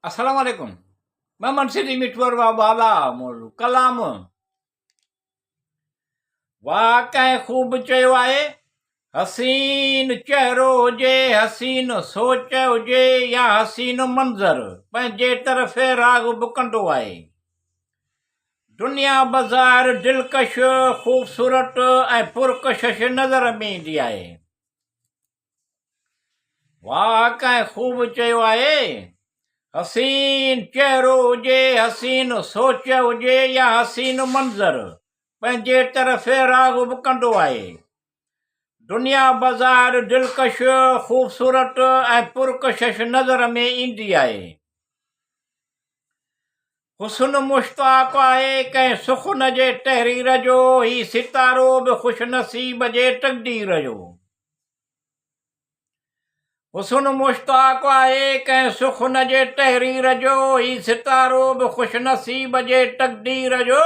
अस्सलाम वालेकुम। मैं मनसिरी मिठवर बाला मोलू कलाम वाह कंहिं ख़ूब चयो आहे, हसीन चहिरो हुजे, हसीन सोच हुजे या हसीन मंज़र पंहिंजे तरफ़े राग बुकंदो आहे। दुनिया बाज़ार दिलकश ख़ूबसूरत ऐं पुरकशिश नज़र में ईंदी आहे। वाह कंहिं ख़ूब चयो आहे, हसीन चहिरो हुजे, हसीन सोच हुजे या हसीन मंज़र पंहिंजे तरफ़े राग बुकंदो आहे। दुनिया बाज़ार दिलकश ख़ूबसूरत ऐं पुरकशिश नज़र में ईंदी आहे। हुस्न मुश्ताक़ आहे कंहिं सुख़्न जे तहरीर जो, ही सितारो बि ख़ुशि नसीब जे तक़दीर जो। हुस्न मुश्ताक़ आहे कंहिं सुख़्न जे तहरीर जो, ही सितारो बि ख़ुशि नसीब जे तक़दीर जो।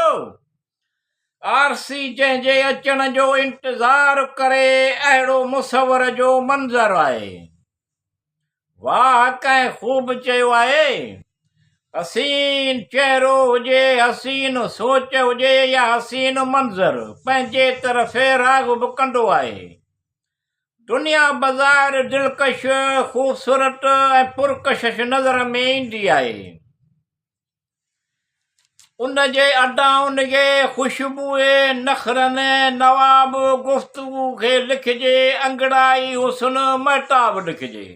आरसी जंहिंजे अचण जो इंतज़ार करे, अहिड़ो मुसवर जो मंज़र आहे। वाह कंहिं ख़ूब चयो आहे, हसीन चहिरो हुजे, हसीन सोच हुजे या हसीन मंज़र पंहिंजे तरफ़े राग बुकंदो आहे। दुनिया बाज़ार दिलकश ख़ूबसूरत ऐं पुरकशिश नज़र में ईंदी आहे। उन जे अदाउनि खे ख़ुशबूए नख़रनि नवाब गुफ़्तगू खे लिखिजे, अंगड़ाई हुस्न महताब लिखिजे।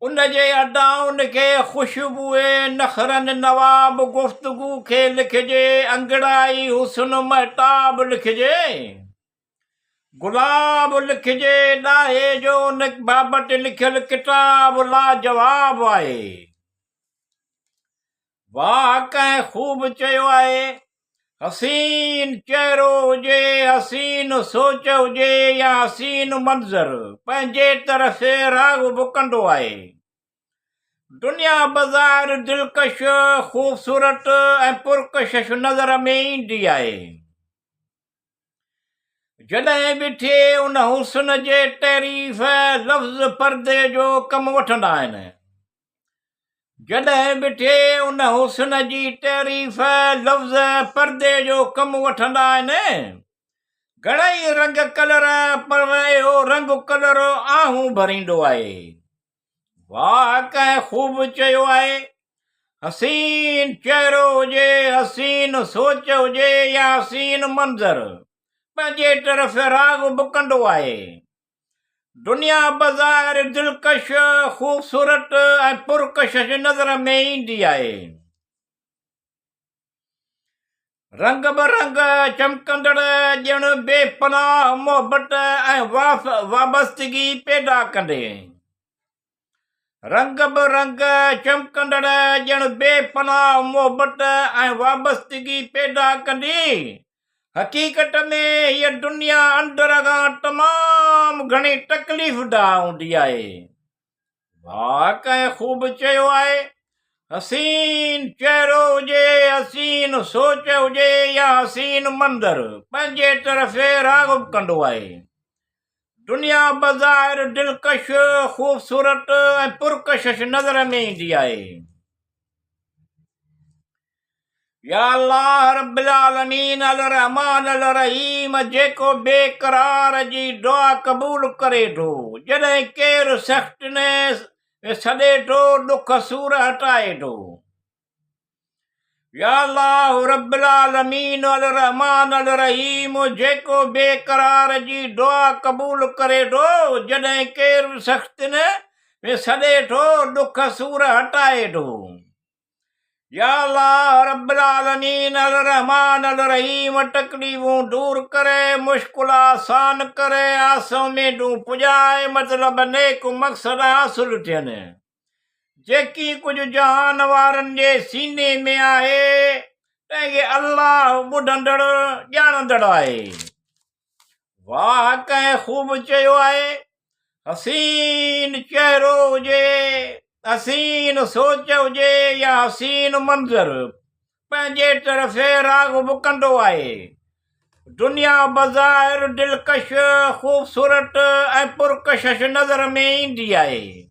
उन जे अदाउनि खे ख़ुशबूए नख़रनि नवाब गुफ़्तगू खे लिखिजे, अंगड़ाई हुस्न महताब लिखिजे। गुलाब लिखिजे, ॾाहे जो उन बाबति लिखियल किताब लाजवाब आहे। वाह कंहिं ख़ूब चयो आहे, हसीन चहिरो हुजे, हसीन सोच हुजे या हसीन मंज़र पंहिंजे तरफ़े राग बुकंदो आहे। दुनिया बाज़ार दिलकश ख़ूबसूरत ऐं पुरकशिश नज़र में ईंदी आहे। जॾहिं बि थिए उन हुस्न जे तारीफ़, लफ़्ज़ पर्दे जो कमु वठंदा आहिनि। जॾहिं बि थिए उन हुस्न जी तारीफ़, लफ़्ज़ पर्दे जो कमु वठंदा आहिनि। घणेई रंग कलर पर इहो रंग कलर आहूं भरींदो आहे। वाह कंहिं ख़ूब चयो आहे, हसीन चहिरो हुजे, हसीन सोच हुजे या हसीन मंज़र पंहिंजे तरफ़ राग बुकंदो आहे। दुनिया बाज़ार दिलकश ख़ूबसूरत ऐं पुरकशिश नज़र में ईंदी आहे। रंग बरंग चमकंदड़ ॼण बेपनाह मोहबत ऐं वाबस्तगी पैदा कंदे। रंग बरंग चमकंदड़ ॼण बेपनाह मोहबत ऐं वाबस्तगी पैदा कंदी। हक़ीक़त में हीअ दुनिया अंदर खां तमामु घणी तकलीफ़दाह हूंदी आहे। वाह कंहिं ख़ूब चयो आहे, हसीन चहिरो हुजे, हसीन सोच हुजे या हसीन मंज़र पंहिंजे तरफ़े राग कंदो आहे। दुनिया बाज़ार दिलकश ख़ूबसूरत ऐं पुरकशिश नज़र में ईंदी आहे। या अल्लाह रब्बिल आलमीन अल रहमान अल रहीम, जेको बेक़रार जी दुआ क़बूल करे थो, जॾहिं केरु सख़्त ने सॾे थो, दुख सूर हटाए थो। या अल्लाह रब्बिल आलमीन अल रहमान अल रहीम, जेको बेक़रार जी दुआ क़बूल करे थो, जॾहिं केरु सख़्त ने सॾे थो, दुख सूर हटाए थो। या अल्लाह रब्बिल आलमीन अल रहमान अल रहीम, तकलीफ़ूं दूर करे, मुश्किल आसान करे, आसमें पुॼाए, मतिलब नेक मक़सद हासिल थियनि। जेकी कुझु जहान वारनि जे सीने में आहे, तंहिंखे अल्लाह ॿुधंदड़ ॼाणंदड़ आहे। वाह कंहिं ख़ूब चयो आहे, हसीन चहिरो हुजे, हसीन सोच हुजे या हसीन मंज़र पंहिंजे तरफ़े राग बुकंदो आहे। दुनिया बाज़ार दिलकश ख़ूबसूरत ऐं पुरकशिश नज़र में ईंदी आहे।